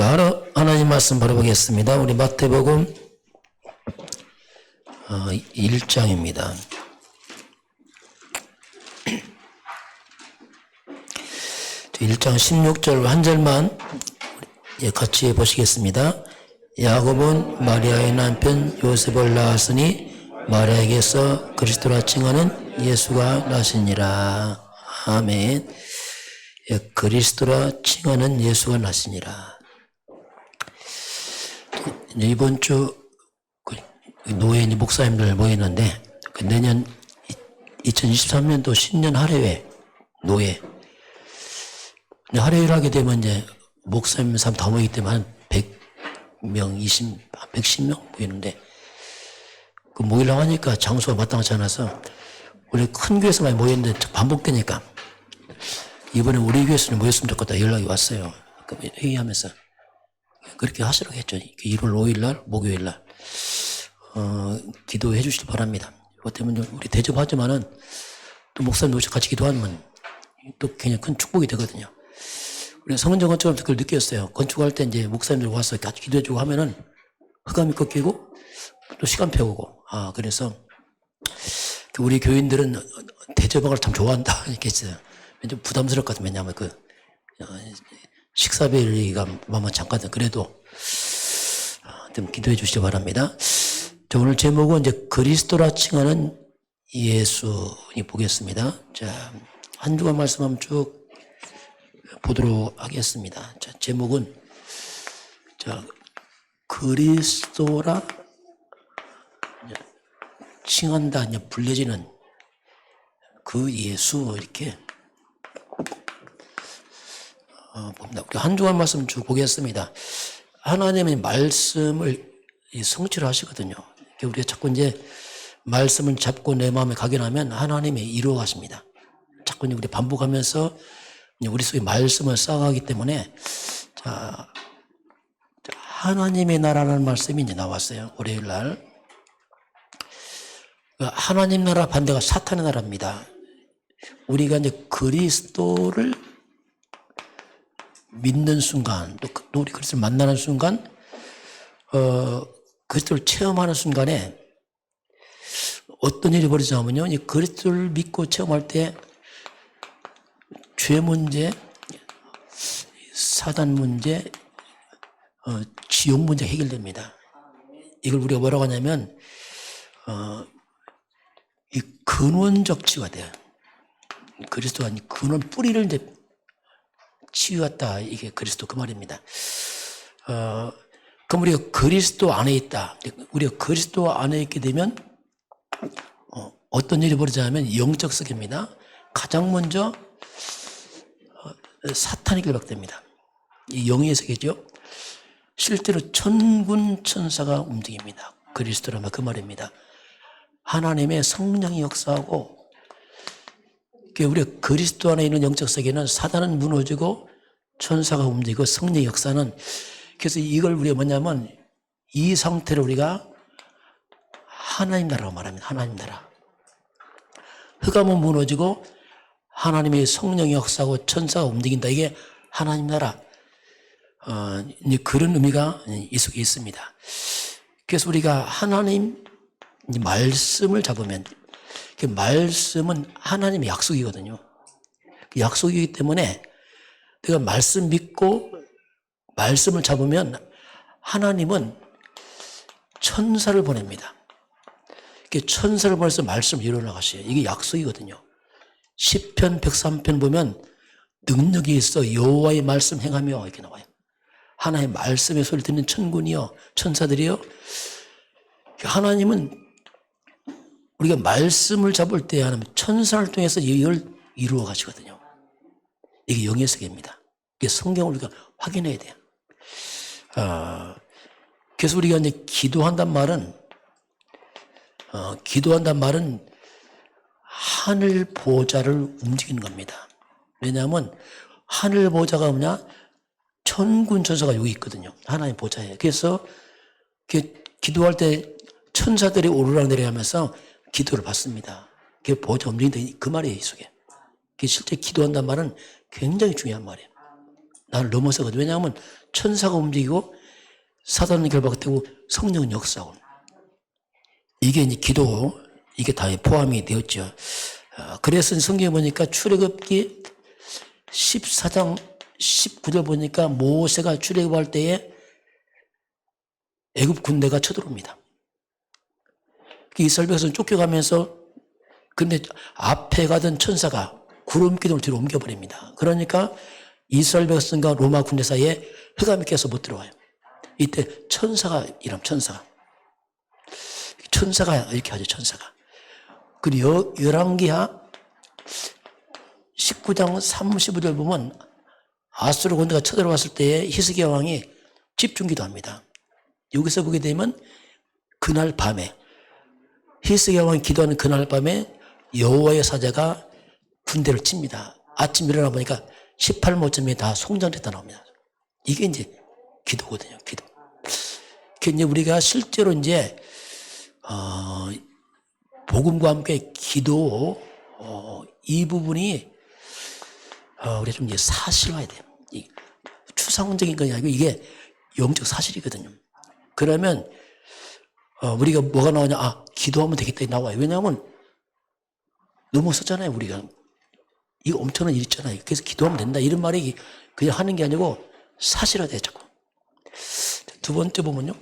자, 하나님 말씀 바로 보겠습니다. 우리 마태복음 1장입니다. 자, 1장 16절 한 절만 같이 보시겠습니다. 야곱은 마리아의 남편 요셉을 낳았으니 마리아에게서 그리스도라 칭하는 예수가 나시니라. 아멘. 그리스도라 칭하는 예수가 나시니라. 이번 주 노예 목사님들 모이는데 내년 2023년도 신년 할애회 노예 할애회를 하게 되면 이제 목사님 사람 다 모이기 때문에 한 100명, 110명 모이는데 그 모이려고 하니까 장소가 마땅하지 않아서 우리 큰 교회에서 많이 모였는데 반복되니까 이번에 우리 교회에서 모였으면 좋겠다 연락이 왔어요. 회의하면서 그렇게 하시라고 했죠. 1월 5일 날 목요일 날 기도해 주시기 바랍니다. 그것 때문에 우리 대접하지만은 또 목사님 오셔서 같이 기도하면 또 굉장히 큰 축복이 되거든요. 우리 성은정 건축하면서 그걸 느꼈어요. 건축할 때 이제 목사님들 와서 같이 기도해 주고 하면은 흑암이 꺾이고 또 시간 배우고 그래서 우리 교인들은 대접하는 걸 참 좋아한다 이렇게 했어요. 좀 부담스럽거든요. 왜냐하면 식사비가 만만치 않거든. 그래도 좀 기도해 주시기 바랍니다. 자, 오늘 제목은 이제 그리스도라 칭하는 예수니 보겠습니다. 자, 한 주간 말씀 한번 쭉 보도록 하겠습니다. 자, 제목은 그리스도라 칭한다, 불려지는 그 예수 이렇게 봅니다. 우리 한 주간 말씀 쭉 보겠습니다. 하나님의 말씀을 성취를 하시거든요. 우리가 자꾸 이제 말씀을 잡고 내 마음에 각인하면 하나님이 이루어 가십니다. 자꾸 우리 반복하면서 우리 속에 말씀을 쌓아가기 때문에 하나님의 나라라는 말씀이 이제 나왔어요. 월요일 날. 하나님 나라 반대가 사탄의 나라입니다. 우리가 이제 그리스도를 믿는 순간, 또 우리 그리스도를 만나는 순간, 그리스도를 체험하는 순간에 어떤 일이 벌어지냐면요. 이 그리스도를 믿고 체험할 때 죄 문제, 사단 문제, 지옥 문제 해결됩니다. 이걸 우리가 뭐라고 하냐면, 이 근원적 치유가 돼요. 그리스도가 근원 뿌리를 이제 치유했다. 이게 그리스도 그 말입니다. 그럼 우리가 그리스도 안에 있다. 우리가 그리스도 안에 있게 되면 어떤 일이 벌어지냐면 영적 세계입니다. 가장 먼저 사탄이 결박됩니다. 이 영의 세계죠. 실제로 천군 천사가 움직입니다. 그리스도라면 그 말입니다. 하나님의 성령이 역사하고 우리가 그리스도 안에 있는 영적 세계는 사단은 무너지고 천사가 움직이고 성령의 역사는 그래서 이걸 우리가 뭐냐면 이 상태를 우리가 하나님 나라라고 말합니다. 하나님 나라. 흑암은 무너지고 하나님의 성령이 역사하고 천사가 움직인다. 이게 하나님 나라. 그런 의미가 이 속에 있습니다. 그래서 우리가 하나님 말씀을 잡으면 그 말씀은 하나님의 약속이거든요. 그 약속이기 때문에 내가 말씀 믿고 말씀을 잡으면 하나님은 천사를 보냅니다. 천사를 보내서 말씀을 이루어나가셔요. 이게 약속이거든요. 시편 103편 보면 능력이 있어 여호와의 말씀 행하며 이렇게 나와요. 하나님의 말씀의 소리를 듣는 천군이요 천사들이요. 하나님은 우리가 말씀을 잡을 때 하나님 천사를 통해서 이걸 이루어 가시거든요. 이게 영의 세계입니다. 이게 성경을 우리가 확인해야 돼요. 그래서 우리가 이제 기도한단 말은 하늘 보좌를 움직이는 겁니다. 왜냐하면 하늘 보좌가 뭐냐? 천군 천사가 여기 있거든요. 하나님 보좌에. 그래서 기도할 때 천사들이 오르락내리하면서 기도를 받습니다. 그게 보좌 움직인다. 그 말이에요, 이 속에. 실제 기도한다는 말은 굉장히 중요한 말이에요. 나를 넘어서거든. 왜냐하면 천사가 움직이고 사단은 결박되고 성령은 역사하고. 이게 이제 기도, 이게 다 포함이 되었죠. 그래서 성경에 보니까 출애굽기 14장 19절 보니까 모세가 출애굽할 때에 애굽 군대가 쳐들어옵니다. 이스라엘 백성은 쫓겨가면서 근데 앞에 가던 천사가 구름 기둥을 뒤로 옮겨버립니다. 그러니까 이스라엘 백성과 로마 군대 사이에 흑암이 껴서 못 들어와요. 이때 천사가 이름 천사가 이렇게 하죠. 천사가. 그리고 열왕기하 19장 35절 보면 아수르 군대가 쳐들어왔을 때에 히스기야 왕이 집중기도 합니다. 여기서 보게 되면 그날 밤에 히스기야 왕이 기도하는 그날 밤에 여호와의 사자가 군대를 칩니다. 아침 일어나 보니까 18모쯤에 다 송장됐다 나옵니다. 이게 이제 기도거든요. 기도. 이제 우리가 실제로 이제 복음과 함께 기도 이 부분이 우리가 좀 이제 사실화해야 돼요. 추상적인 것이 아니고 이게 영적 사실이거든요. 그러면 우리가 뭐가 나오냐? 기도하면 되겠다 나와요. 왜냐하면 넘어섰잖아요. 우리가 이거 엄청난 일 있잖아요. 그래서 기도하면 된다 이런 말이 그냥 하는 게 아니고 사실화돼요. 자꾸. 두 번째 보면요,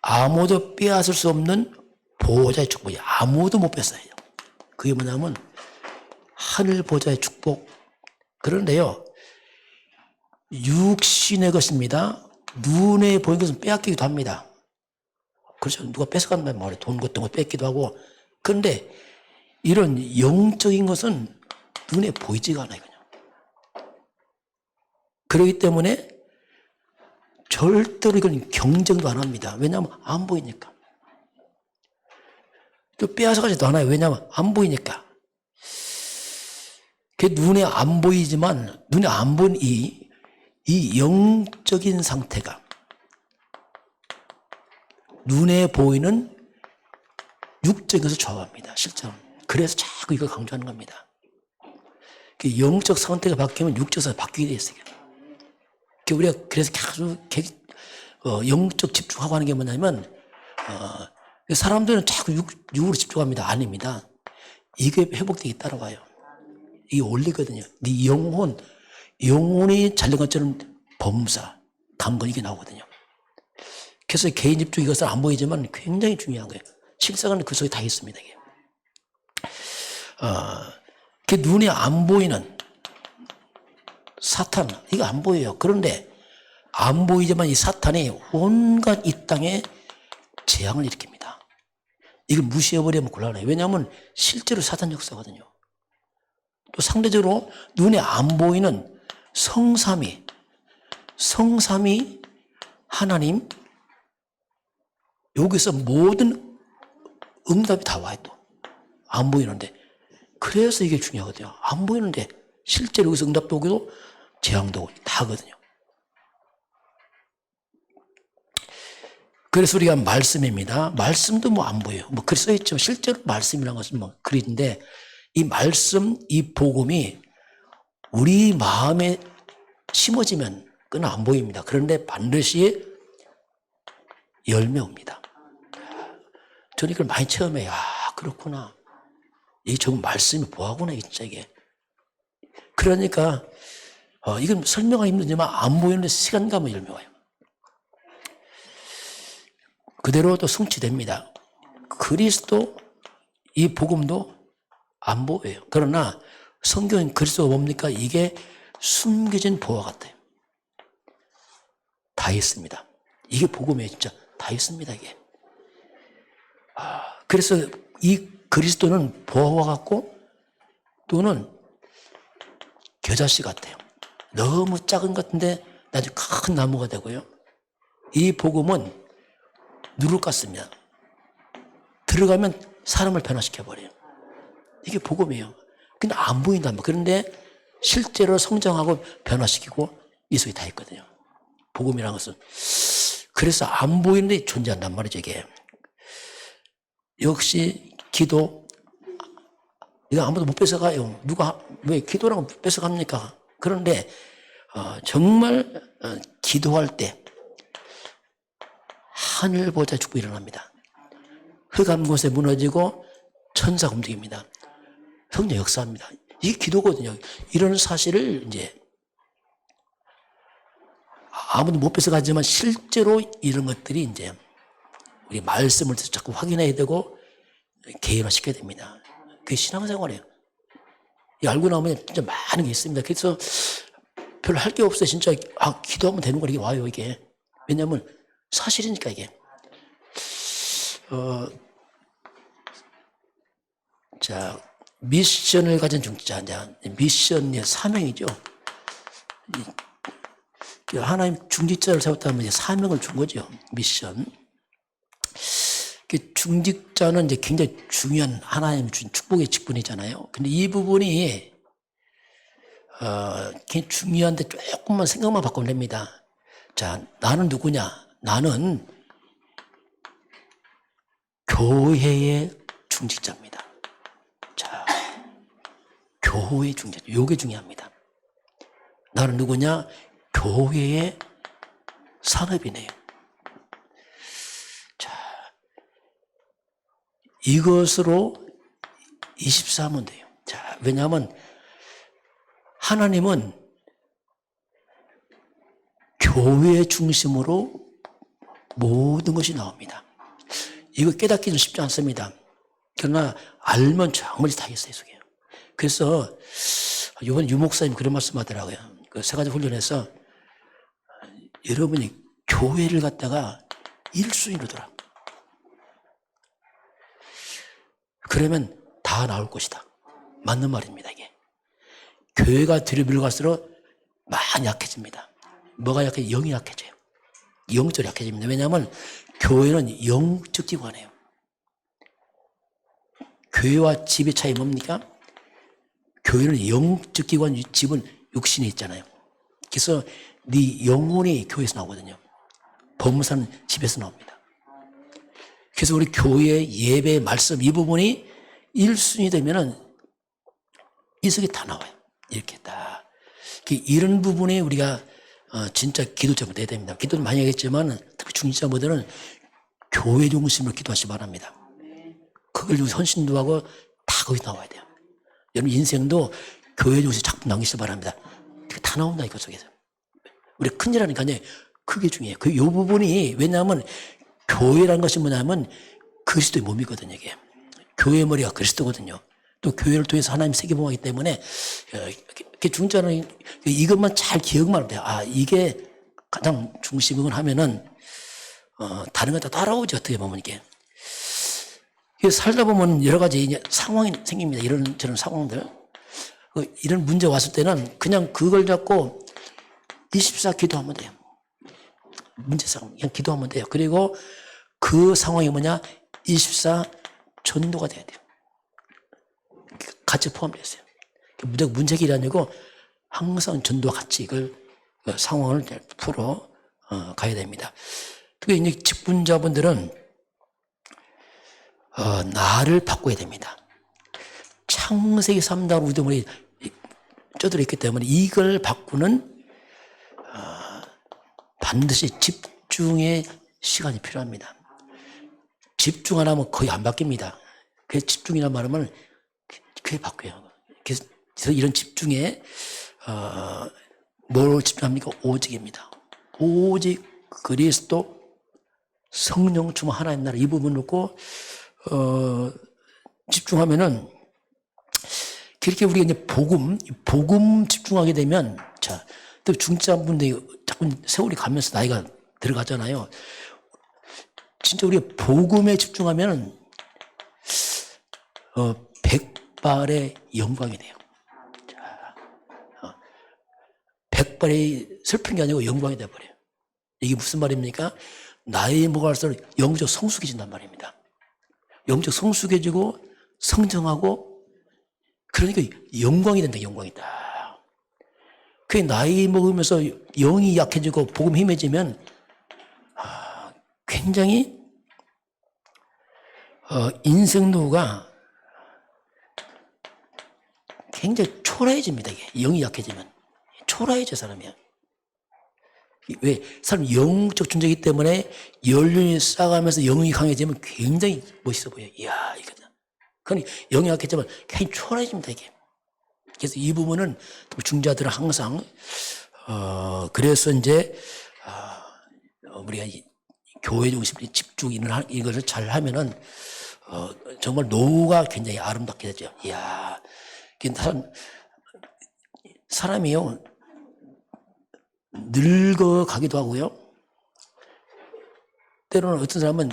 아무도 빼앗을 수 없는 보호자의 축복이 아무도 못 뺐어요. 그게 뭐냐면 하늘 보호자의 축복. 그런데요, 육신의 것입니다. 눈에 보이는 것은 빼앗기기도 합니다. 그렇죠. 누가 뺏어간단 말이에요. 돈 같은 거 뺏기도 하고. 그런데 이런 영적인 것은 눈에 보이지가 않아요. 그냥. 그렇기 때문에 절대로 이건 경쟁도 안 합니다. 왜냐하면 안 보이니까. 또 빼앗아가지도 않아요. 왜냐하면 안 보이니까. 그 눈에 안 보이지만 눈에 안 보이는 이 영적인 상태가 눈에 보이는 육적인 것을 조합합니다. 실제로. 그래서 자꾸 이걸 강조하는 겁니다. 그 영적 상태가 바뀌면 육적 상태가 바뀌게 돼 있어요. 우리가 그래서 계속 영적 집중하고 하는 게 뭐냐면 사람들은 자꾸 육으로 집중합니다. 아닙니다. 이게 회복되기 따라와요. 이게 올리거든요. 네 영혼이 잘된 것처럼 범사, 강건 이게 나오거든요. 그래서 개인 집중 이것은 안 보이지만 굉장히 중요한 거예요. 실상은 그 속에 다 있습니다. 이게. 그 눈에 안 보이는 사탄, 이거 안 보여요. 그런데 안 보이지만 이 사탄이 온갖 이 땅에 재앙을 일으킵니다. 이걸 무시해버리면 곤란해요. 왜냐하면 실제로 사탄 역사거든요. 또 상대적으로 눈에 안 보이는 성삼위 하나님, 여기서 모든 응답이 다 와요. 또 안 보이는데. 그래서 이게 중요하거든요. 안 보이는데 실제로 여기서 응답도 오고 재앙도 오고 다 하거든요. 그래서 우리가 말씀입니다. 말씀도 뭐 안 보여요. 뭐 글 써있지만 실제로 말씀이라는 것은 뭐 글인데 이 말씀, 이 복음이 우리 마음에 심어지면 그건 안 보입니다. 그런데 반드시 열매 옵니다. 저는 이걸 많이 체험해요. 그렇구나. 이게 정말 말씀이 뭐하구나, 진짜 이게. 그러니까 이건 설명하기 힘들지만 안 보이는데 시간 가면 열매 와요. 그대로 또 성취됩니다. 그리스도 이 복음도 안 보여요. 그러나 성경은 그리스도가 뭡니까? 이게 숨겨진 보화 같아요. 다 있습니다. 이게 복음이에요. 진짜 다 있습니다. 이게. 그래서 이 그리스도는 보화와 같고 또는 겨자씨 같아요. 너무 작은 것 같은데 나중에 큰 나무가 되고요. 이 복음은 누룩 같습니다. 들어가면 사람을 변화시켜버려요. 이게 복음이에요. 근데 안 보인단 말이에요. 그런데 실제로 성장하고 변화시키고 이 속에 다 있거든요. 복음이라는 것은. 그래서 안 보이는데 존재한단 말이죠, 이게. 역시 기도, 이거 아무도 못 뺏어가요. 누가, 왜 기도라고 뺏어갑니까? 그런데 정말 기도할 때 하늘 보좌 축복이 일어납니다. 흑암 곳에 무너지고 천사가 움직입니다. 성령 역사합니다. 이게 기도거든요. 이런 사실을 이제 아무도 못 뺏어가지만 실제로 이런 것들이 이제 우리 말씀을 자꾸 확인해야 되고 개인화시켜야 됩니다. 그게 신앙생활이에요. 알고 나면 진짜 많은 게 있습니다. 그래서 별로 할 게 없어요. 진짜 기도하면 되는 거 이게 와요. 이게 왜냐하면 사실이니까 이게. 자, 미션을 가진 중직자, 미션의 사명이죠. 하나님 중직자를 세웠다면 이제 사명을 준 거죠. 미션. 중직자는 이제 굉장히 중요한 하나님 준 축복의 직분이잖아요. 근데 이 부분이 굉장히 중요한데 조금만 생각만 바꾸면 됩니다. 자, 나는 누구냐? 나는 교회의 중직자입니다. 자, 교회의 중직자. 이게 중요합니다. 나는 누구냐? 교회의 산업이네요. 자, 이것으로 24하면 돼요. 자, 왜냐하면 하나님은 교회 중심으로 모든 것이 나옵니다. 이거 깨닫기는 쉽지 않습니다. 그러나 알면 정말 다 있어요, 속에. 그래서 이번 유목사님 그런 말씀 하더라고요. 그 세 가지 훈련에서 여러분이 교회를 갖다가 1순위로 둬라. 그러면 다 나올 것이다. 맞는 말입니다, 이게. 교회가 뒤로 밀갈수록 많이 약해집니다. 뭐가 약해져? 영이 약해져요. 영적으로 약해집니다. 왜냐하면 교회는 영적 기관이에요. 교회와 집의 차이 뭡니까? 교회는 영적 기관, 집은 육신에 있잖아요. 그래서 네 영혼이 교회에서 나오거든요. 법무사는 집에서 나옵니다. 그래서 우리 교회 예배, 말씀 이 부분이 1순위 되면은 이 속에 다 나와요. 이렇게 다. 이런 부분에 우리가 진짜 기도자가 돼야 됩니다. 기도는 많이 하겠지만 특히 중직자분들은 교회 중심으로 기도하시기 바랍니다. 그걸 위해서 헌신도 하고 다 거기 나와야 돼요. 여러분 인생도 교회 중심으로 자꾸 남기시기 바랍니다. 다 나온다 이거 속에서. 우리 큰일 하니까 그게 중요해요. 이 부분이 왜냐하면 교회라는 것이 뭐냐면 그리스도의 몸이거든요. 이게. 교회의 머리가 그리스도거든요. 또 교회를 통해서 하나님 세계봉하기 때문에 중자는 이것만 잘 기억만 하면 돼요. 이게 가장 중심을 하면은 다른 거 다 따라오죠. 어떻게 보면 이게. 살다 보면 여러 가지 상황이 생깁니다. 이런 저런 상황들. 이런 문제 왔을 때는 그냥 그걸 잡고 24 기도하면 돼요. 문제 상황 그냥 기도하면 돼요. 그리고 그 상황이 뭐냐? 24 전도가 돼야 돼요. 같이 포함되어 있어요. 무조건 문제길이 아니고 항상 전도와 같이 이걸 상황을 풀어 가야 됩니다. 특히 이제 직분자분들은 나를 바꿔야 됩니다. 창세기 3장 우두머리 쪄들어 있기 때문에 이걸 바꾸는 반드시 집중의 시간이 필요합니다. 집중 안 하면 거의 안 바뀝니다. 그래서 집중이란 말은 그게 바뀌어요. 그래서 이런 집중에 뭘 집중합니까? 오직입니다. 오직 그리스도 성령 충만 하나님 나라 이 부분 놓고 집중하면은 그렇게 우리가 이제 복음 집중하게 되면 자, 또 중직자분들이 자꾸 세월이 가면서 나이가 들어가잖아요. 진짜 우리가 복음에 집중하면은 100발의 영광이 돼요. 자, 100발이 슬픈 게 아니고 영광이 돼버려요. 이게 무슨 말입니까? 나이 먹을수록 영적 성숙해진단 말입니다. 영적 성숙해지고 성장하고 그러니까 영광이 된다. 영광이다. 그 나이 먹으면서 영이 약해지고 복음 힘해지면 굉장히 인생도가 굉장히 초라해집니다. 이게 영이 약해지면 초라해져 사람이야. 왜? 사람 영적 존재이기 때문에 연륜이 쌓아가면서 영이 강해지면 굉장히 멋있어 보여요. 이야, 이거. 그건 영이 약했지만 굉장히 초라해집니다, 이게. 그래서 이 부분은 중자들은 항상, 그래서 이제, 우리가 교회 중심 집중 이것을 잘 하면은, 정말 노후가 굉장히 아름답게 되죠. 이야, 사람이요, 늙어가기도 하고요. 때로는 어떤 사람은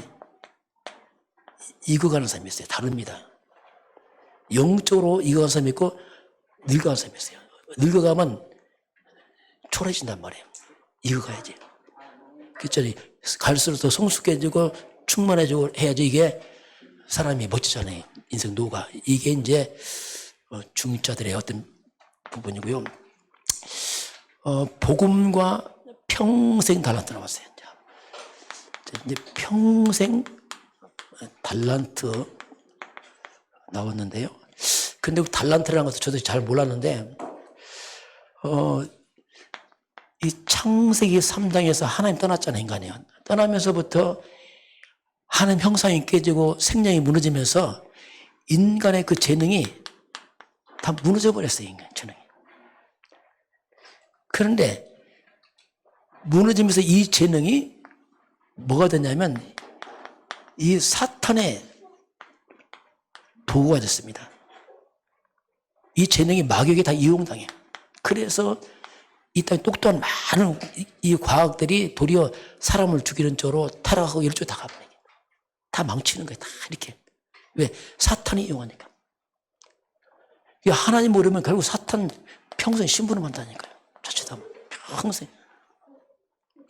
익어가는 사람이 있어요. 다릅니다. 영적으로 익어가는 사람이 있고 늙어가는 사람이 있어요. 늙어가면 초라해진단 말이에요. 익어가야지. 그렇죠. 갈수록 더 성숙해지고 충만해지고 해야지 이게 사람이 멋지잖아요. 인생 노가. 이게 이제 중자들의 어떤 부분이고요. 복음과 평생 달란트 나왔어요. 이제 평생 달란트 나왔는데요. 근데 달란트라는 것도 저도 잘 몰랐는데, 이 창세기 3장에서 하나님 떠났잖아요, 인간이. 떠나면서부터 하나님 형상이 깨지고 생명이 무너지면서 인간의 그 재능이 다 무너져 버렸어요, 인간 재능이. 그런데 무너지면서 이 재능이 뭐가 됐냐면 이 사탄의 도구가 됐습니다. 이 재능이 마귀에게 다 이용당해. 그래서 이 땅에 똑똑한 많은 이 과학들이 도리어 사람을 죽이는 쪽으로 타락하고 이런 쪽으로 다 가버려요. 다 망치는 거예요. 다 이렇게. 왜? 사탄이 이용하니까. 하나님 모르면 결국 사탄 평생 신부름 한다니까요. 자칫하면 평생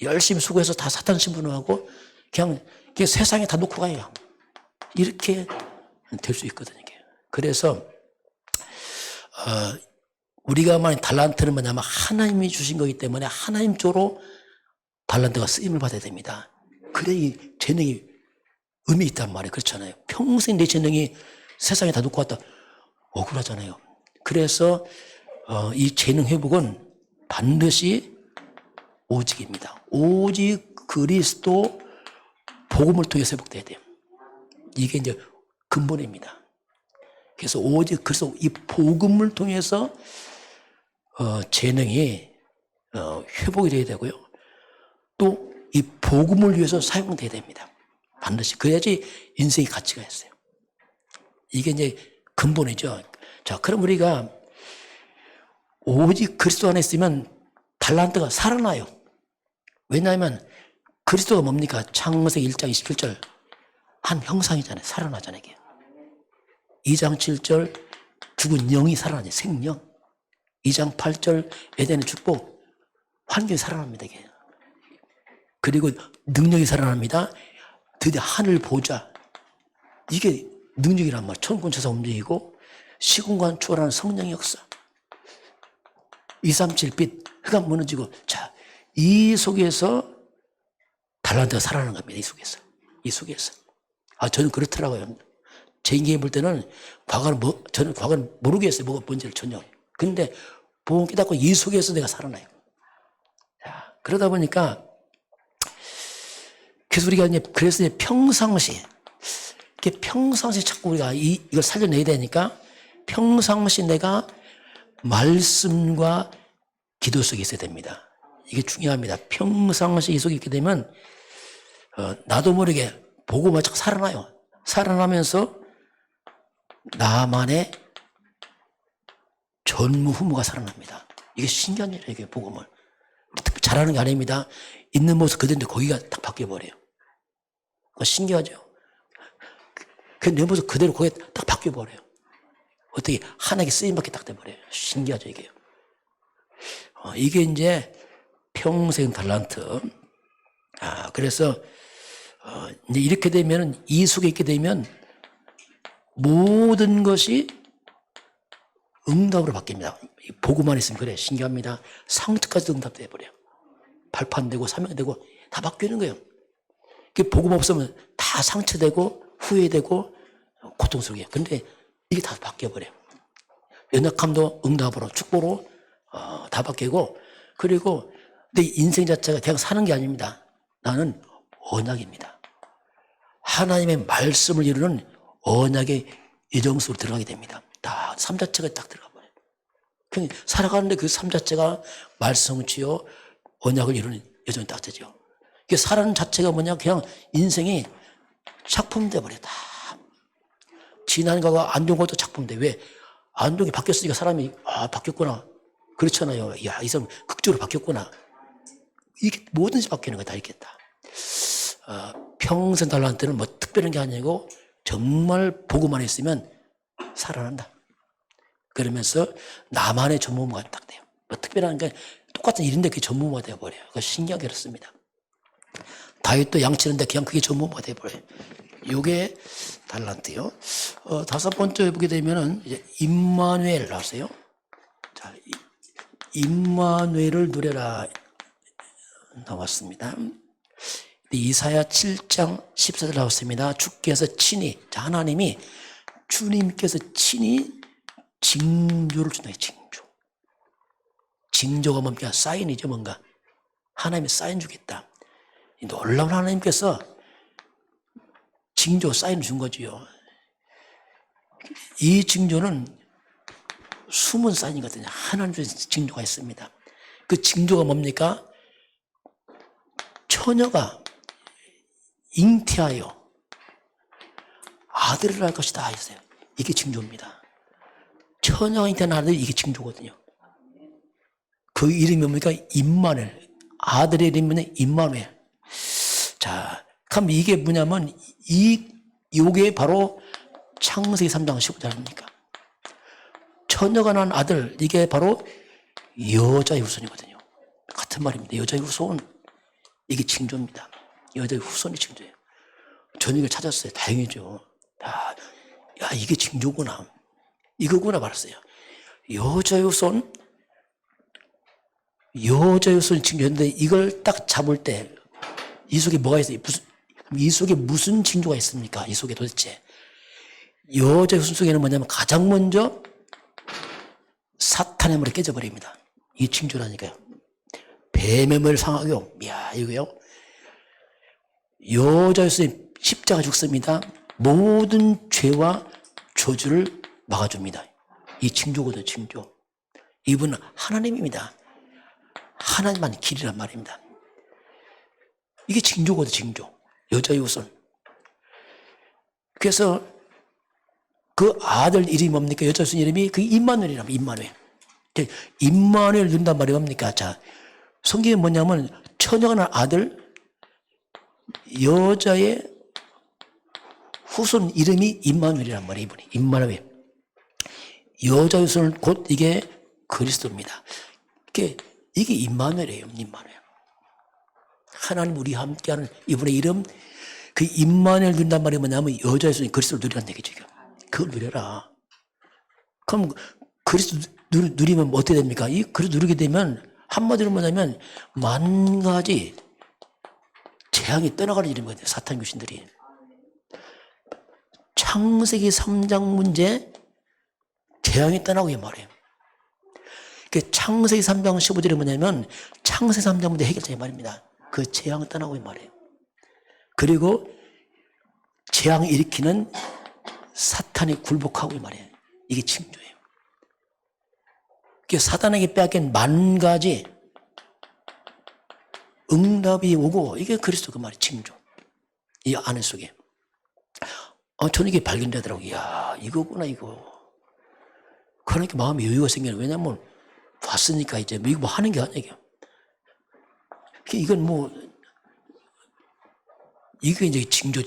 열심히 수고해서 다 사탄 신부름 하고 그냥 세상에 다 놓고 가요. 이렇게 될 수 있거든요. 그래서 우리가 말하는 달란트는 뭐냐면 하나님이 주신 거기 때문에 하나님 쪽으로 달란트가 쓰임을 받아야 됩니다. 그래야 이 재능이 의미 있단 말이에요. 그렇잖아요. 평생 내 재능이 세상에 다 놓고 왔다. 억울하잖아요. 그래서 이 재능 회복은 반드시 오직입니다. 오직 그리스도 복음을 통해서 회복돼야 돼요. 이게 이제 근본입니다. 그래서 오직 그래서 이 복음을 통해서 재능이 회복이 돼야 되고요. 또 이 복음을 위해서 사용돼야 됩니다. 반드시 그래야지 인생이 가치가 있어요. 이게 이제 근본이죠. 자, 그럼 우리가 오직 그리스도 안에 있으면 달란트가 살아나요. 왜냐하면 그리스도가 뭡니까? 창세기 1장 27절 한 형상이잖아요. 살아나잖아요. 이게. 2장 7절 죽은 영이 살아나죠. 생명. 2장 8절 에덴의 축복. 환경이 살아납니다. 이게. 그리고 능력이 살아납니다. 드디어 하늘 보좌. 이게 능력이란 말. 천군천사 움직이고 시공간 초월하는 성령의 역사. 237빛 흑암 무너지고 자, 이 속에서 달란트가 살아나는 겁니다. 이 속에서. 저는 그렇더라고요. 제 인생에 볼 때는 저는 과거는 모르겠어요. 뭐가 뭔지를 전혀. 근데 복음 깨닫고 이 속에서 내가 살아나요. 자, 그러다 보니까 그래서 우리가 그래서 평상시 자꾸 우리가 이걸 살려내야 되니까 평상시 내가 말씀과 기도 속에 있어야 됩니다. 이게 중요합니다. 평상시 이 속에 있게 되면 나도 모르게 복음이 자꾸 살아나요. 살아나면서 나만의 전무후무가 살아납니다. 이게 신기한 일이에요. 이게 복음을 잘하는 게 아닙니다. 있는 모습 그대로인데 거기가 딱 바뀌어버려요. 신기하죠. 내 모습 그대로 거기에 딱 바뀌어버려요. 어떻게 하나님께 쓰임받게 딱 돼버려요. 신기하죠 이게. 이게 이제 평생 달란트. 그래서 이제 이렇게 되면 이 속에 있게 되면 모든 것이 응답으로 바뀝니다. 보고만 있으면 그래. 신기합니다. 상처까지도 응답돼 버려요. 발판되고 사명되고 다 바뀌는 거예요. 복음 없으면 다 상처되고 후회되고 고통스러워요. 근데 이게 다 바뀌어버려요. 연약함도 응답으로 축복으로 다 바뀌고 그리고 내 인생 자체가 그냥 사는 게 아닙니다. 나는 언약입니다. 하나님의 말씀을 이루는 언약의 여정 속으로 들어가게 됩니다. 다 삶 자체가 딱 들어가 버려요. 그냥 살아가는데 그 삶 자체가 말씀이요 언약을 이루는 여정이 딱 되죠. 이게 살아가는 자체가 뭐냐, 그냥 인생이 작품 돼버려. 다 지난 거가 안 좋은 것도 작품 돼. 왜? 안 좋은 게 바뀌었으니까 사람이 바뀌었구나. 그렇잖아요. 야, 이 사람 극적으로 바뀌었구나. 이게 뭐든지 바뀌는 거 다 있겠다. 평생 달라는 때는 뭐 특별한 게 아니고 정말 보고만 있으면 살아난다. 그러면서 나만의 전무후무가 딱 돼요. 뭐 특별한 게 똑같은 일인데 그게 전무후무가 되어버려요. 그거 신기하게 그렇습니다. 다윗도 양치는데 그냥 그게 전무후무가 되어버려요. 요게 달란트요. 다섯 번째 보게 되면은 이제 임마누엘 나왔어요. 자, 임마누엘을 누려라 나왔습니다. 이사야 7장 14절 나왔습니다. 주께서 친히, 하나님이 주님께서 친히 징조를 준다. 징조. 징조가 뭡니까? 사인이죠, 뭔가. 하나님이 사인 주겠다. 놀라운 하나님께서 징조, 사인을 준 거지요. 이 징조는 숨은 사인이거든요. 하나님의 징조가 있습니다. 그 징조가 뭡니까? 처녀가 잉태하여 아들을 낳을 것이다 했어요. 이게 징조입니다. 처녀가 잉태한 아들, 이게 징조거든요. 그 이름이 뭡니까? 임마누엘. 아들의 이름은 임마누엘. 자, 그럼 이게 뭐냐면 요게 바로 창세기 3장 15절 아닙니까? 처녀가 낳은 아들, 이게 바로 여자의 후손이거든요. 같은 말입니다. 여자의 후손, 이게 징조입니다. 여자의 후손이 징조예요. 저는 이걸 찾았어요. 다행이죠. 야, 이게 징조구나. 이거구나 말았어요. 여자의 후손, 여자의 후손이 징조인데 이걸 딱 잡을 때 이 속에 뭐가 있어요? 이 속에 무슨 징조가 있습니까? 이 속에 도대체. 여자의 후손 속에는 뭐냐면 가장 먼저 사탄의 물에 깨져버립니다. 이 징조라니까요. 뱀의 물을 상하고요. 이야, 이거요. 여자의 후손이 십자가 죽습니다. 모든 죄와 저주를 막아줍니다. 이 징조거든요, 징조. 이분은 하나님입니다. 하나님만 길이란 말입니다. 이게 징조거든요, 징조. 여자의 후손. 그래서 그 아들 이름이 뭡니까? 여자 후손 이름이 그 임마누엘이랍니다. 임마누엘. 임마누엘 눈단 말이 뭡니까? 자, 성경이 뭐냐면 처녀가 낳은 아들, 여자의 후손 이름이 임마누엘이란 말이에요. 이분이 임마누엘. 여자의 후손은 곧 이게 그리스도입니다. 이게 임마누엘이에요. 임마누엘. 하나님 우리 함께하는 이분의 이름, 그 임마누엘 누린단 말이 뭐냐면 여자의 후손이 그리스도를 누리라는 얘기죠. 그걸 누려라. 그럼 그리스도 누리면 어떻게 됩니까? 이 그리스도 누리게 되면 한마디로 뭐냐면 만 가지 재앙이 떠나가는 일인 거예요. 사탄 귀신들이. 창세기 3장 문제 재앙이 떠나고 이 말이에요. 창세기 3장 15절이 뭐냐면 창세기 3장 문제 해결자의 말입니다. 그 재앙을 떠나고 이 말이에요. 그리고 재앙을 일으키는 사탄이 굴복하고 이 말이에요. 이게 징조예요. 사탄에게 빼앗긴 만 가지 응답이 오고 이게 그리스도 그 말이 징조. 이 안에 속에. 저는 이게 발견되더라고요. 이야, 이거구나, 이거. 그러니까 마음에 여유가 생겨요. 왜냐면 봤으니까 이제 뭐 하는 게 아니에요. 이건 이게 이제 징조.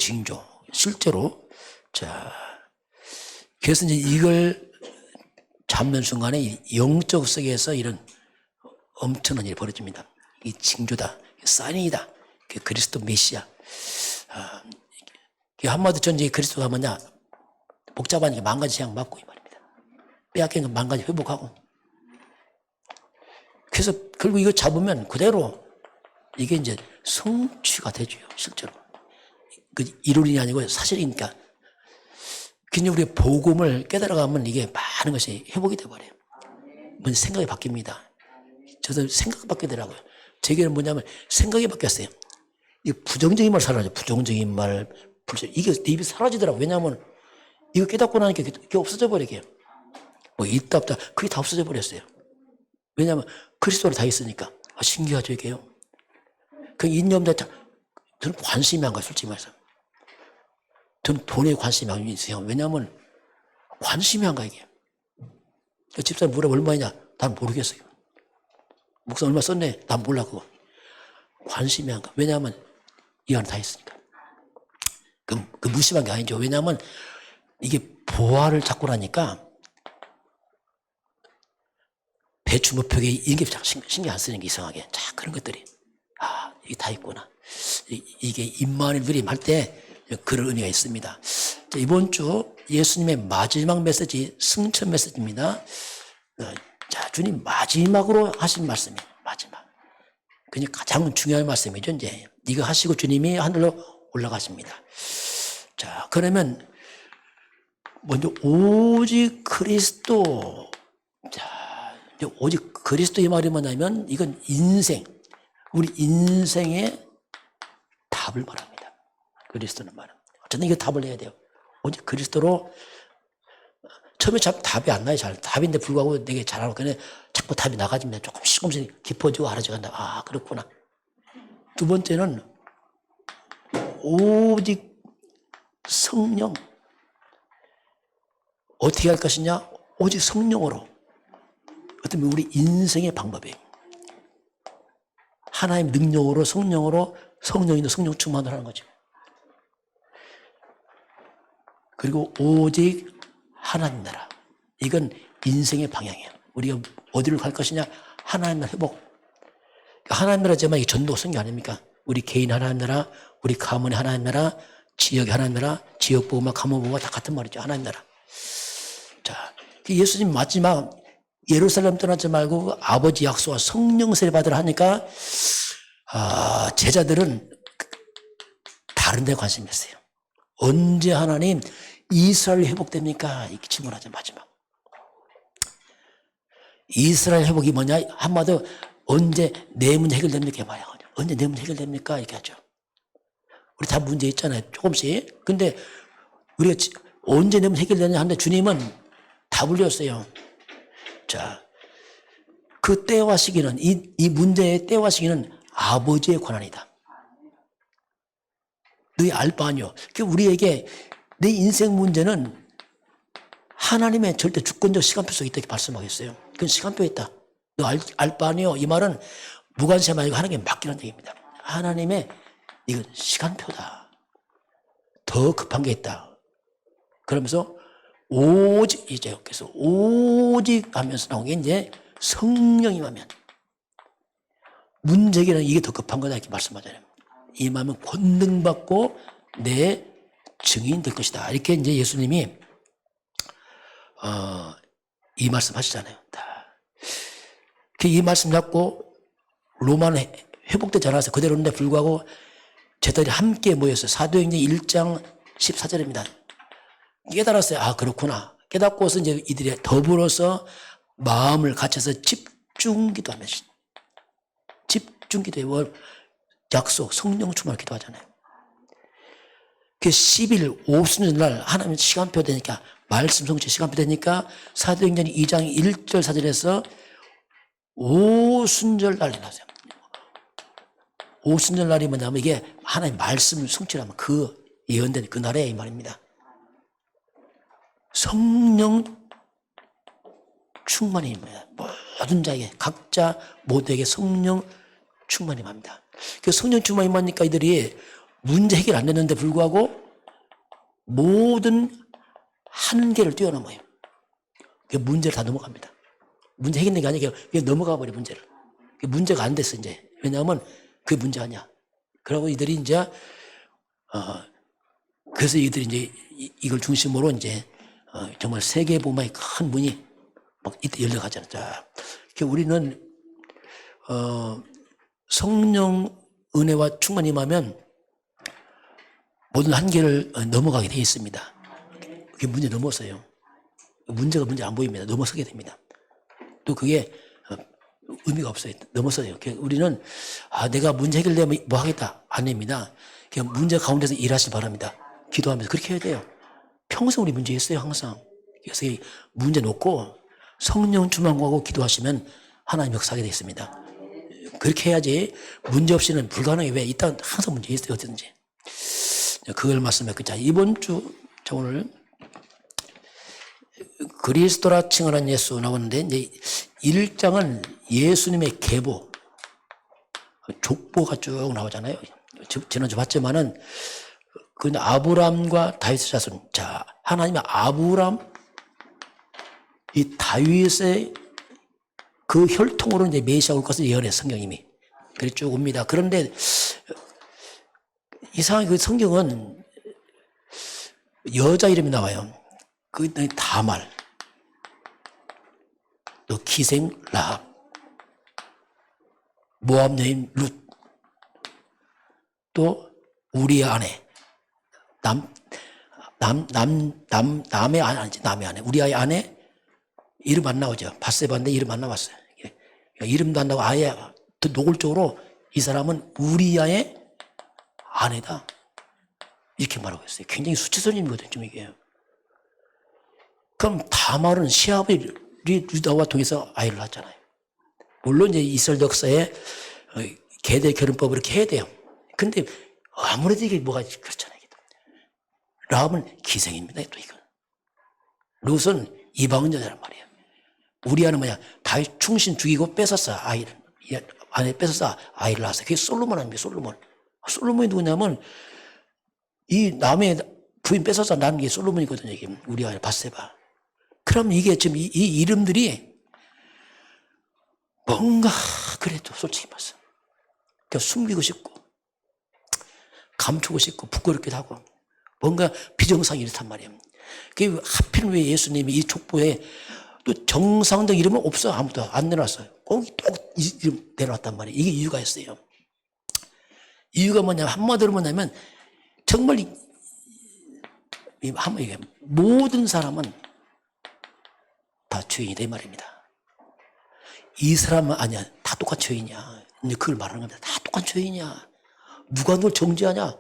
실제로. 자, 그래서 이제 이걸 잡는 순간에 영적 세계에서 이런 엄청난 일이 벌어집니다. 이 징조다. 사인이다. 그리스도 메시아. 한마디 전쟁이 그리스도가 뭐냐? 복잡하니까 만 가지 재앙 맞고 이 말입니다. 빼앗긴 거 만 가지 회복하고. 그래서 결국 이거 잡으면 그대로 이게 이제 성취가 되죠. 실제로. 그 이론이 아니고 사실이니까. 그냥 우리가 복음을 깨달아가면 이게 많은 것이 회복이 돼버려요. 뭔 생각이 바뀝니다. 저도 생각 바뀌더라고요. 제게는 뭐냐면 생각이 바뀌었어요. 이 부정적인 말 사라져. 부정적인 말, 이게 내 입에 사라지더라고. 왜냐하면 이거 깨닫고 나니까 이게 없어져 버리게. 뭐 있다 없다 그게 다 없어져 버렸어요. 왜냐하면 그리스도로 다 있으니까. 아, 신기하죠 이게요. 그 인념자 저는 관심이 안 가요. 솔직히 말해서. 저는 돈에 관심이 안 있어요. 왜냐하면 관심이 안 가 이게. 집사님 물어 얼마냐? 난 모르겠어요. 목사 얼마 썼네? 난 몰라 그거. 관심이 안 가. 왜냐하면 이 안에 다 있으니까. 그 무심한 게 아니죠. 왜냐하면 이게 보화를 찾고 나니까 배추 무표기 이게 신경 안 쓰는 게 이상하게. 자 그런 것들이 이게 다 있구나. 이게 임마누엘 누림 할 때 그런 의미가 있습니다. 자, 이번 주 예수님의 마지막 메시지 승천 메시지입니다. 자 주님 마지막으로 하신 말씀이에요. 마지막. 그게 가장 중요한 말씀이죠. 이제 이거 하시고 주님이 하늘로 올라가십니다. 자 그러면 먼저 오직 그리스도. 자 이제 오직 그리스도 이 말이 뭐냐면 이건 인생. 우리 인생의 답을 말합니다. 그리스도는 말합니다. 어쨌든 이거 답을 내야 돼요. 오직 그리스도로. 처음에 참 답이 안 나요. 잘 답인데 불구하고 되게 잘하고 그냥 자꾸 답이 나가지면 조금씩 깊어지고 알아져 간다. 아 그렇구나. 두 번째는 오직 성령. 어떻게 할 것이냐? 오직 성령으로. 어떤 우리 인생의 방법이에요. 하나님 능력으로 성령으로 성령인도 성령 충만을 하는 거죠. 그리고 오직 하나님 나라. 이건 인생의 방향이에요. 우리가 어디로 갈 것이냐? 하나님 나라 회복. 하나님 나라지만 이게 전도 성경 아닙니까? 우리 개인 하나님 나라, 우리 가문의 하나님 나라, 지역의 하나님 나라, 지역 보호막, 가문 보호막 다 같은 말이죠. 하나님 나라. 자, 예수님 마지막 예루살렘 떠나지 말고 아버지 약속과 성령 세례 받으라 하니까 제자들은 다른 데 관심이 있어요. 언제 하나님 이스라엘 회복됩니까? 이렇게 질문하죠. 마지막. 이스라엘 회복이 뭐냐? 한마디로 언제 내 문제 해결됩니까? 해봐요. 언제 내 문제 해결됩니까? 이렇게 하죠. 우리 다 문제 있잖아요. 조금씩. 근데 우리가 언제 내 문제 해결되냐 하는데 주님은 답을 줬어요. 자, 그 때와 시기는 이 문제의 때와 시기는 아버지의 권한이다. 너희 알 바 아니요. 우리에게 내 인생 문제는 하나님의 절대 주권적 시간표 속에 있다 이렇게 말씀하겠어요. 그건 시간표에 있다. 너 알 바 아니요. 이 말은 무관심 아니고 하나님께 맡기는 얘기입니다. 하나님의 이건 시간표다. 더 급한 게 있다. 그러면서 오직 이제 그래서 오직 하면서 나온 게 이제 성령이 하면 문제기는 이게 더 급한 거다 이렇게 말씀하잖아요. 이 마음은 권능받고 내 증인 될 것이다. 이렇게 이제 예수님이 이 말씀 하시잖아요. 이 말씀 갖고 로마는 회복되지 않아서 그대로인데 불구하고 제자들이 함께 모였어요. 사도행전 1장 14절입니다. 깨달았어요. 아 그렇구나. 깨닫고서 이제 이들이 더불어서 마음을 갖춰서 집중기도하면서 집중기도에 약속 성령 충만을 기도하잖아요. 그 10일 오순절 하나님 시간표 되니까 말씀 성취 시간표 되니까 사도행전 2장 1절 4절에서 오순절 날이 나세요. 오순절 날이 뭐냐면 이게 하나님 말씀을 성취하면 그 예언된 그 날에 이 말입니다. 성령 충만이 임합니다. 모든 자에게 각자 모두에게 성령 충만이 임합니다. 그 성령 충만이 임하니까 이들이 문제 해결 안 됐는데 불구하고 모든 한계를 뛰어넘어요. 그 문제를 다 넘어갑니다. 문제 해결된 게 아니라 그냥 넘어가 버려 문제를. 문제가 안 됐어 이제. 왜냐하면 그게 문제 아니야. 그러고 이들이 이제 그래서 이들이 이제 이걸 중심으로 이제 정말 세계 복음화의 큰 문이 막 이때 열려가잖아요. 자, 우리는 성령 은혜와 충만히 임하면 모든 한계를 넘어가게 되어 있습니다. 그게 문제 넘어서요. 문제가 문제 안 보입니다. 넘어서게 됩니다. 또 그게 의미가 없어요. 넘어서요. 우리는 내가 문제 해결되면 뭐 하겠다. 아닙니다. 그냥 문제 가운데서 일하시기 바랍니다. 기도하면서 그렇게 해야 돼요. 평생 우리 문제 있어요. 항상. 그래서 이 문제 놓고 성령 충만하고 기도하시면 하나님 역사하게 되어 있습니다. 그렇게 해야지 문제 없이는 불가능해. 왜? 일단 항상 문제 있어요. 어든지. 그걸 말씀했고, 자, 이번 주, 오늘 그리스도라 칭하는 예수 나오는데, 이제 1장은 예수님의 계보, 족보가 쭉 나오잖아요. 지난주 봤지만은, 그 아브람과 다윗의 자손. 자, 하나님의 아브람, 이 다윗의 그 혈통으로 이제 메시아 올 것을 예언해, 성경님이. 그래 쭉 옵니다. 그런데, 이상하게 그 성경은 여자 이름이 나와요. 그 다말, 또 기생 라합, 모압 여인 룻, 또 우리의 아내, 남의 아내, 우리의 아내 이름 안 나오죠. 바세바인데 이름 안 나왔어요. 이름도 안 나오고 아예 더 노골적으로 이 사람은 우리아의 아내다. 이렇게 말하고 있어요. 굉장히 수치스러움이거든요, 좀 이게. 그럼 다말은 시합이 유다와 통해서 아이를 낳았잖아요. 물론 이제 이스라엘 역사에 계대 결혼법을 이렇게 해야 돼요. 근데 아무래도 이게 뭐가 그렇잖아요. 라합은 기생입니다, 또 이건. 룻은 이방인 여자란 말이에요. 우리아는 뭐냐, 다윗 충신 죽이고 뺏었어, 아이를. 아내 뺏었어, 아이를 낳았어요. 그게 솔로몬 아닙니까, 솔로몬. 솔로몬이 누구냐면, 이 남의 부인 뺏어서 낳은 게 솔로몬이거든요, 이게. 우리아의 바세바. 그럼 이게 지금 이 이름들이 뭔가, 그래도 솔직히 말씀. 그러니까 숨기고 싶고, 감추고 싶고, 부끄럽기도 하고, 뭔가 비정상이 이렇단 말이에요. 그게 하필 왜 예수님이 이 족보에 또 정상적 이름은 없어. 아무도 안 내놨어요. 꼭 이름 내놨단 말이에요. 이게 이유가 있어요. 이유가 뭐냐면, 한마디로 뭐냐면, 정말 모든 사람은 다 죄인이다 이 말입니다. 이 사람은 아니야. 다 똑같은 죄인이야. 이제 그걸 말하는 겁니다. 다 똑같은 죄인이야. 누가 널 정죄하냐?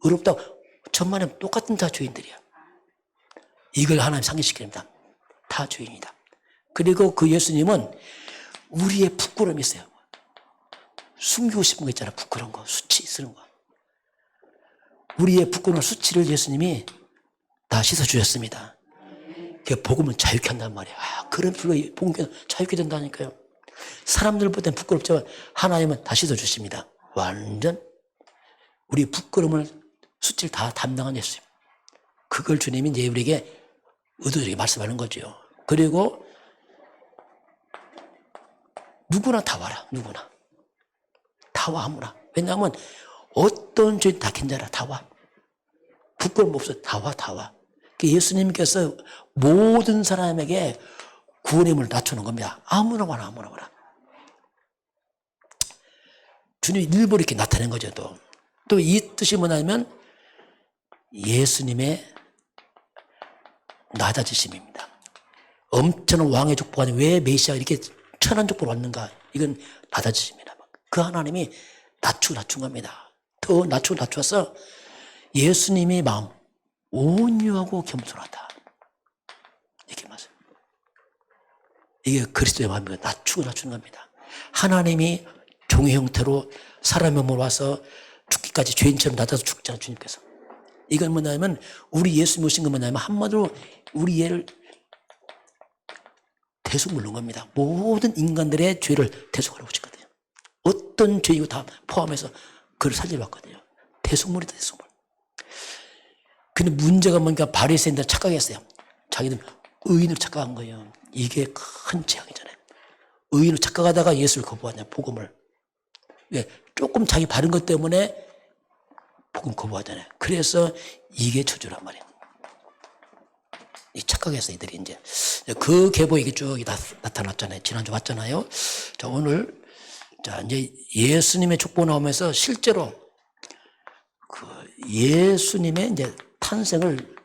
어렵다. 천만에 똑같은 다 죄인들이야. 이걸 하나님 상기시킵니다. 다 죄인이다. 그리고 그 예수님은 우리의 부끄러움이 있어요. 숨기고 싶은 거 있잖아. 부끄러운 거, 수치 쓰는 거. 우리의 부끄러운 수치를 예수님이 다 씻어주셨습니다. 그 복음은 자유케 한단 말이야. 그런 불로 복음은 자유케 된다니까요. 사람들 볼 땐 부끄럽지만 하나님은 다 씻어주십니다. 완전 우리 부끄러움을 수치를 다 담당한 예수님. 그걸 주님이 이제 우리에게 의도적으로 말씀하는 거죠. 그리고 누구나 다 와라. 누구나. 다 와 아무나. 왜냐하면 어떤 죄인 다 괜찮아. 다 와. 부끄러움 없어. 다 와. 다 와. 예수님께서 모든 사람에게 구원의 문을 낮추는 겁니다. 아무나 와라. 아무나 와라. 주님이 일부러 이렇게 나타낸 거죠. 또 이 뜻이 뭐냐면 예수님의 낮아지심입니다. 엄청난 왕의 족보가 아니라 왜 메시아가 이렇게 천한 족보로 왔는가? 이건 낮아지심이다. 그 하나님이 낮춘 겁니다. 더 낮춰서 예수님의 마음 온유하고 겸손하다. 이렇게 말씀. 이게 그리스도의 마음이고 낮추는 겁니다. 하나님이 종의 형태로 사람의 몸으로 와서 죽기까지 죄인처럼 낮아서 죽잖아요. 주님께서. 이건 뭐냐면 우리 예수님 오신 건 뭐냐면 한마디로 우리 얘를 대속 물는 겁니다. 모든 인간들의 죄를 대속하러 오셨거든요. 어떤 죄이고 다 포함해서 그를 살리러 왔거든요. 대속물이다, 대속물. 근데 문제가 뭔가 바리새인들 착각했어요. 자기는 의인으로 착각한 거예요. 이게 큰 재앙이잖아요. 의인으로 착각하다가 예수를 거부하냐, 복음을. 왜? 조금 자기 바른 것 때문에 복음 거부하잖아요. 그래서 이게 저주란 말이에요. 이 착각해서 이들이 이제 그 계보 이게 쭉 나타났잖아요. 지난주 봤잖아요. 자, 오늘 자 이제 예수님의 족보 나오면서 실제로 그 예수님의 이제 탄생을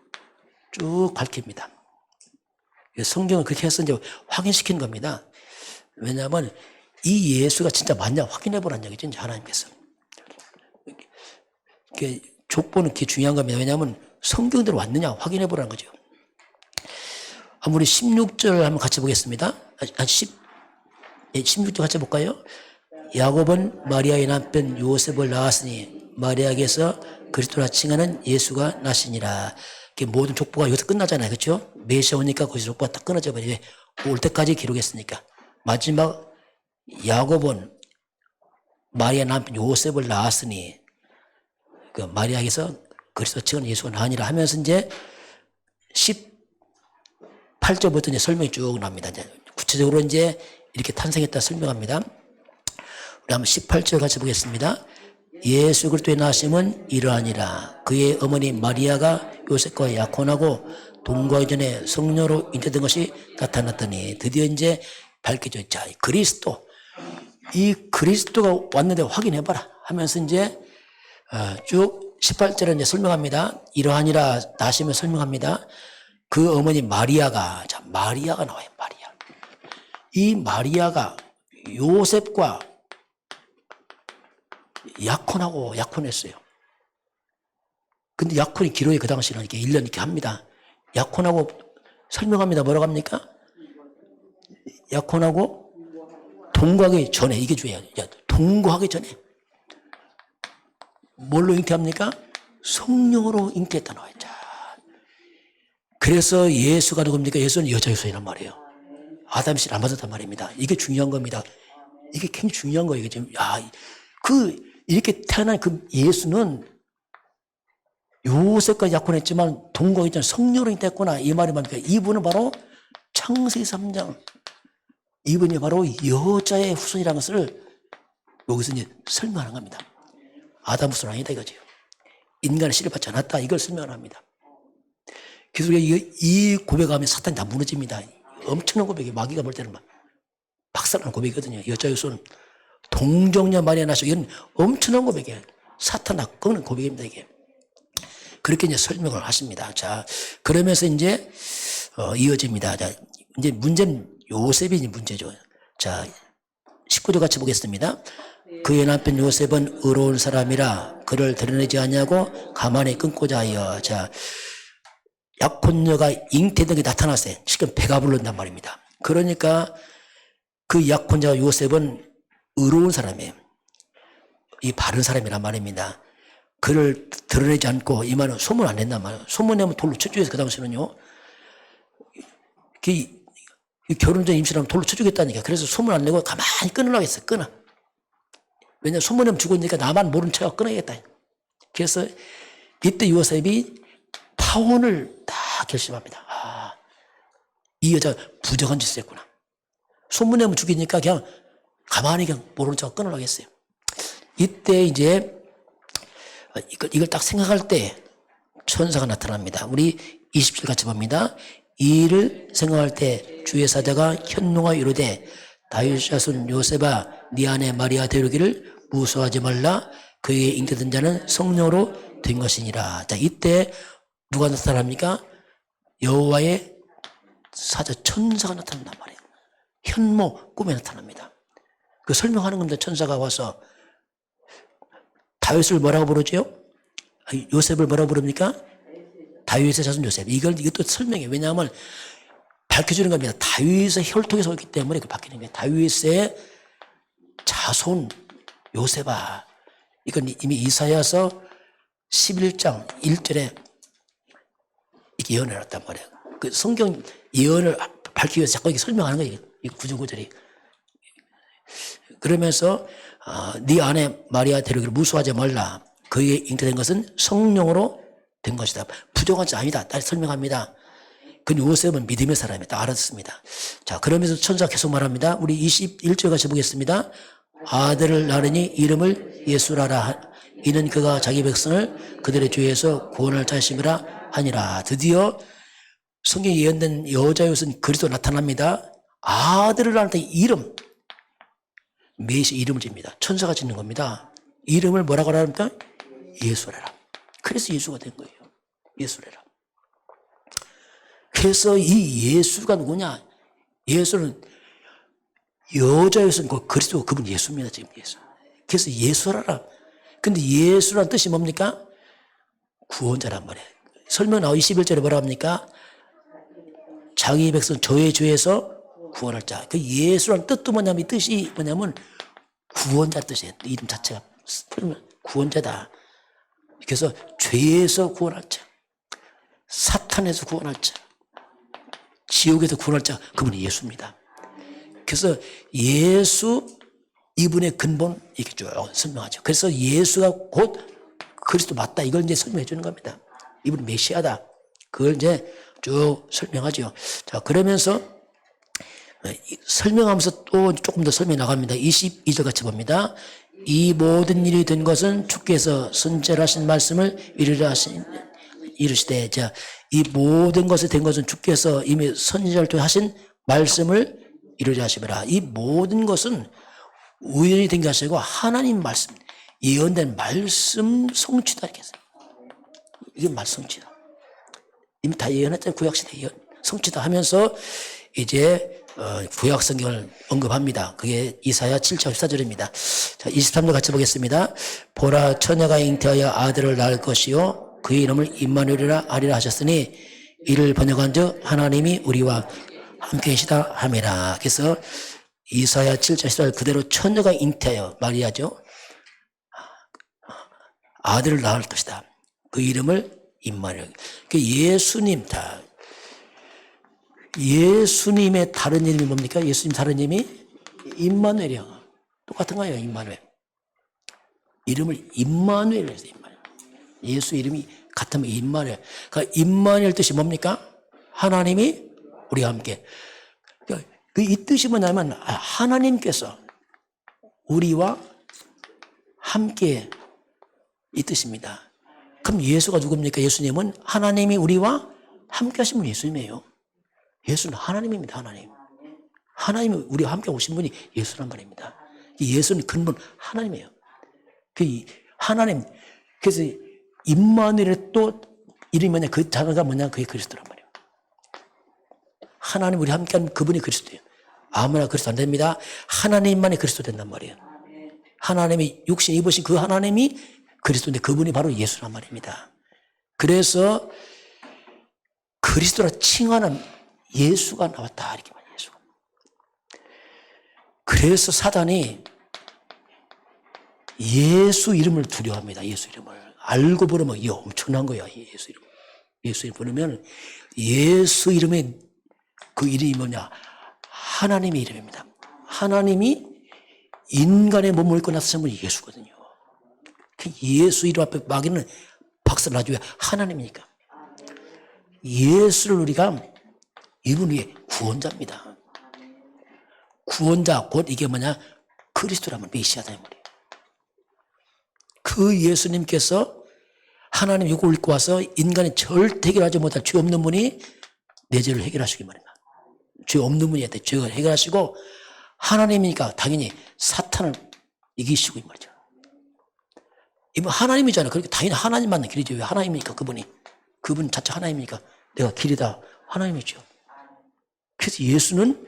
쭉 밝힙니다. 성경은 그렇게 해서 이제 확인시킨 겁니다. 왜냐하면 이 예수가 진짜 맞냐 확인해 보라는 얘기죠. 이제 하나님께서. 족보는 그게 중요한 겁니다. 왜냐하면 성경대로 왔느냐 확인해 보라는 거죠. 우리 16절 한번 같이 보겠습니다. 16절 같이 볼까요? 야곱은 마리아의 남편 요셉을 낳았으니 마리아에게서 그리스도라 칭하는 예수가 나시니라. 모든 족보가 여기서 끝나잖아요. 그렇죠? 메시아 오니까 거기서 족보가 딱 끊어져 버려요. 올 때까지 기록했으니까. 마지막 야곱은 마리아 남편 요셉을 낳았으니 그 마리아에게서 그리스도 칭하는 예수가 나니라 하면서 이제 18절부터 이제 설명이 쭉 납니다. 이제 구체적으로 이제 이렇게 탄생했다 설명합니다. 우리 한번 18절 같이 보겠습니다. 예수 그리스도의 나심은 이러하니라. 그의 어머니 마리아가 요셉과 약혼하고 동거하기 전에 성녀로 잉태된 것이 나타났더니 드디어 이제 밝혀져. 자, 그리스도. 이 그리스도가 왔는데 확인해봐라 하면서 이제 쭉 18절에 이제 설명합니다. 이러하니라 나심을 설명합니다. 그 어머니 마리아가, 자, 마리아가 나와요. 마리아. 이 마리아가 요셉과 약혼했어요. 근데 약혼이 길어요. 그 당시는 이렇게 1년 이렇게 합니다. 약혼하고 설명합니다. 뭐라고 합니까? 약혼하고 동거하기 전에, 이게 중요해요. 동거하기 전에 뭘로 잉태합니까? 성령으로 잉태했다 나와요. 자, 그래서 예수가 누굽니까? 예수는 여자 유소이란 말이에요. 아담 씨를 안 받았단 말입니다. 이게 중요한 겁니다. 이게 굉장히 중요한 거예요. 이게 지금 이렇게 태어난 그 예수는 요셉과 약혼했지만 동거하기 전에 성령으로 잉태했구나. 이 말이 뭡니까? 이분은 바로 창세기 3장. 이분이 바로 여자의 후손이라는 것을 여기서 이제 설명하는 겁니다. 아담 후손 아니다 이거죠. 인간의 씨를 받지 않았다. 이걸 설명합니다. 그래서 이 고백하면 사탄이 다 무너집니다. 엄청난 고백이 마귀가 볼 때는 막 박살나는 고백이거든요. 여자의 후손 동정녀 마리아 나시고 이런 엄청난 고백이에요. 사탄 다 끄는 고백입니다. 이게. 그렇게 이제 설명을 하십니다. 자, 그러면서 이제 이어집니다. 자, 이제 문제는 요셉이 이제 문제죠. 자, 19절 같이 보겠습니다. 그의 남편 요셉은 의로운 사람이라 그를 드러내지 않냐고 가만히 끊고자 하여. 자, 약혼녀가 잉태된 게 나타났어요. 지금 배가 부른단 말입니다. 그러니까 그 약혼자 요셉은 의로운 사람이에요. 이 바른 사람이란 말입니다. 그를 드러내지 않고, 이 말은 소문 안 낸단 말이에요. 소문내면 돌로 쳐 죽여서 그 당시는요. 결혼 전 임신하면 돌로 쳐 죽였다니까. 그래서 소문 안 내고 가만히 끊으려고 했어요. 끊어. 왜냐면 소문내면 죽으니까 나만 모른 척 끊어야겠다. 그래서 이때 요셉이 파혼을 다 결심합니다. 이 여자 부정한 짓을 했구나. 소문내면 죽이니까 그냥 가만히 그냥 모른 척 끊으려고 했어요. 이때 이제 이걸 딱 생각할 때 천사가 나타납니다. 우리 20절 같이 봅니다. 이 일을 생각할 때 주의 사자가 현몽하여 이르되 다윗 자손 요셉아 네 아내 마리아 데려오기를 무서워하지 말라. 그에게 잉태된 자는 성령으로 된 것이니라. 자, 이때 누가 나타납니까? 여호와의 사자 천사가 나타난단 말이에요. 현모 꿈에 나타납니다. 그 설명하는 겁니다. 천사가 와서 다윗을 뭐라고 부르죠? 요셉을 뭐라고 부릅니까? 다윗의 자손 요셉. 이것도 설명해요. 왜냐하면 밝혀주는 겁니다. 다윗의 혈통에서 오기 때문에 그걸 밝히는 거예요. 다윗의 자손 요셉아. 이건 이미 이사야서 11장 1절에 이렇게 예언을 해놨단 말이에요. 그 성경 예언을 밝히기 위해서 자꾸 이렇게 설명하는 거예요. 이 구절이. 그러면서 네 아내 마리아 데려오기를 무수하지 말라. 그에게 잉태된 것은 성령으로 된 것이다. 부정한 자 아니다. 다시 설명합니다. 그 요셉은 믿음의 사람이다. 다 알았습니다. 자, 그러면서 천사가 계속 말합니다. 우리 21절 같이 보겠습니다. 아들을 낳으니 이름을 예수라라. 이는 그가 자기 백성을 그들의 죄에서 구원할 자심이라 하니라. 드디어 성경에 예언된 여자 요셉은 그리스도 나타납니다. 아들을 낳을 때 이름, 메시 이름을 집니다. 천사가 짓는 겁니다. 이름을 뭐라고 합니까? 예수래라. 그래서 예수가 된 거예요. 예수래라. 그래서 이 예수가 누구냐? 예수는 여자에서는 그 그리스도 그분 예수입니다. 지금 예수. 그래서 예수라라. 근데 예수란 뜻이 뭡니까? 구원자란 말이에요. 설명 나와 21절에 뭐라 합니까? 자기 백성 저의 죄에서 구원할 자. 그 예수란 뜻도 뭐냐면 이 뜻이 뭐냐면 구원자 뜻이에요. 이름 자체가 구원자다. 그래서 죄에서 구원할 자, 사탄에서 구원할 자, 지옥에서 구원할 자, 그분이 예수입니다. 그래서 예수 이분의 근본 이렇게 쭉 설명하죠. 그래서 예수가 곧 그리스도 맞다. 이걸 이제 설명해 주는 겁니다. 이분이 메시아다. 그걸 이제 쭉 설명하죠. 자, 그러면서 설명하면서 또 조금 더 설명해 나갑니다. 22절 같이 봅니다. 이 모든 일이 된 것은 주께서 선절하신 말씀을 이르시되, 자, 이 모든 것이 된 것은 주께서 이미 선절하신 말씀을 이루려 하시더라. 이 모든 것은 우연히 된 것이 아니고 하나님 말씀, 예언된 말씀 성취다 이렇게 했어요. 이게 말씀 성취다. 이미 다 예언했잖아요. 구약시대 예언 성취다 하면서 이제 구약 성경을 언급합니다. 그게 이사야 7장 14절입니다. 자, 23절 같이 보겠습니다. 보라, 처녀가 잉태하여 아들을 낳을 것이요 그의 이름을 임마누엘이라 하리라 하셨으니 이를 번역한 즉 하나님이 우리와 함께 계시다 함이라. 그래서 이사야 7장 14절 그대로 처녀가 잉태하여 마리아죠. 아들을 낳을 것이다. 그 이름을 임마누엘. 그 예수님 다. 예수님의 다른 이름이 뭡니까? 예수님 다른 이름이 임마누엘이야. 똑같은 거예요. 임마누엘. 이름을 임마누엘 해서 임마누엘. 예수 이름이 같으면 임마누엘. 그러니까 임마누엘 뜻이 뭡니까? 하나님이 우리와 함께. 그러니까 이 뜻이 뭐냐면 하나님께서 우리와 함께 이 뜻입니다. 그럼 예수가 누굽니까? 예수님은 하나님이 우리와 함께 하신 분이 예수님이에요. 예수는 하나님입니다. 하나님. 하나님이 우리와 함께 오신 분이 예수란 말입니다. 예수는 근본 하나님이에요. 그 하나님. 그래서 임마누엘의 또 이름이 뭐냐? 그 단어가 뭐냐? 그게 그리스도란 말이에요. 하나님 우리 함께하는 그분이 그리스도예요. 아무나 그리스도 안 됩니다. 하나님만이 그리스도 된단 말이에요. 하나님이 육신 입으신 그 하나님이 그리스도인데 그분이 바로 예수란 말입니다. 그래서 그리스도라 칭하는 예수가 나왔다. 이렇게 말해요. 예수가. 그래서 사단이 예수 이름을 두려워합니다. 예수 이름을. 알고 부르면 이게 엄청난 거야. 예수 이름. 예수 이름 부르면 예수 이름의 그 이름이 뭐냐? 하나님의 이름입니다. 하나님이 인간의 몸을 입고 나서신 분이 예수거든요. 예수 이름 앞에 마귀는 박수를 놔줘야 하나님이니까. 예수를 우리가 이분 위에 구원자입니다. 구원자 곧 이게 뭐냐? 그리스도라면 메시아다 이 말이에요. 그 예수님께서 하나님 육을 입고 와서 인간이 절대 해결하지 못할 죄 없는 분이 내 죄를 해결하시기 말입니다. 죄 없는 분이한테 죄를 해결하시고 하나님이니까 당연히 사탄을 이기시고 이 말이죠. 이분 하나님이잖아요. 그러니까 당연히 하나님만 길이죠. 왜 하나님이니까 그분이. 그분 자체 하나님이니까 내가 길이다. 하나님이죠. 그래서 예수는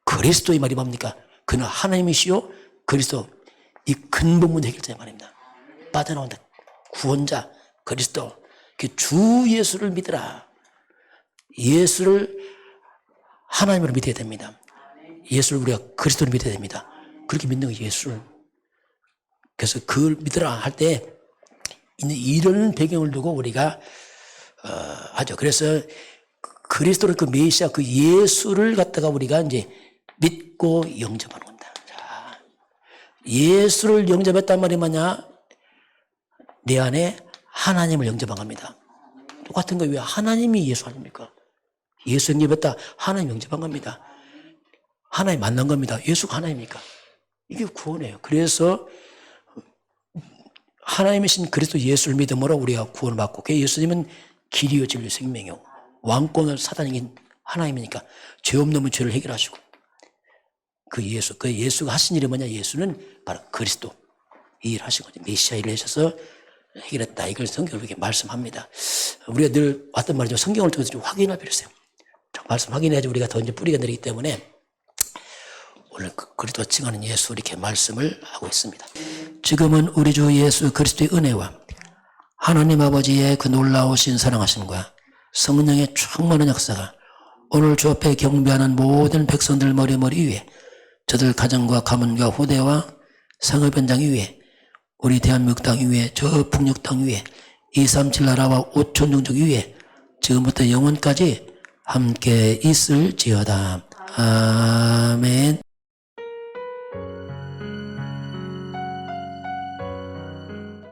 그리스도의 말이 뭡니까? 그는 하나님이시요 그리스도 이 근본문 해결자의 말입니다. 빠져나온다. 구원자 그리스도. 주 예수를 믿으라. 예수를 하나님으로 믿어야 됩니다. 예수를 우리가 그리스도를 믿어야 됩니다. 그렇게 믿는 거 예수를. 그래서 그걸 믿으라 할 때 이런 배경을 두고 우리가 하죠. 그래서 그리스도를 그 메시아 그 예수를 갖다가 우리가 이제 믿고 영접하는 겁니다. 자, 예수를 영접했단 말이 뭐냐? 내 안에 하나님을 영접한 겁니다. 똑같은 거예요. 왜 하나님이 예수 아닙니까? 예수 영접했다. 하나님 영접한 겁니다. 하나님 만난 겁니다. 예수가 하나님입니까? 이게 구원이에요. 그래서 하나님이신 그리스도 예수를 믿음으로 우리가 구원을 받고 그 예수님은 길이요 진리요 생명이요 왕권을 사단이 이긴 하나님이니까 죄 없는 분 죄를 해결하시고 그 예수가 하신 일이 뭐냐? 예수는 바로 그리스도 이 일을 하신 거죠. 메시아 일을 하셔서 해결했다. 이걸 성경을 이렇게 말씀합니다. 우리가 늘 왔던 말이죠. 성경을 통해서 좀 확인할 필요 있어요. 말씀 확인해야지 우리가 더 이제 뿌리가 내리기 때문에 오늘 그리스도 칭하는 예수 이렇게 말씀을 하고 있습니다. 지금은 우리 주 예수 그리스도의 은혜와 하나님 아버지의 그 놀라우신 사랑하심과 성령의 충만한 역사가 오늘 주 앞에 경배하는 모든 백성들 머리 위에 저들 가정과 가문과 후대와 상업 현장 위에 우리 대한민국 땅 위에 저 북녘 땅 위에 237 나라와 5천 종족 위에 지금부터 영원까지 함께 있을지어다. 아멘.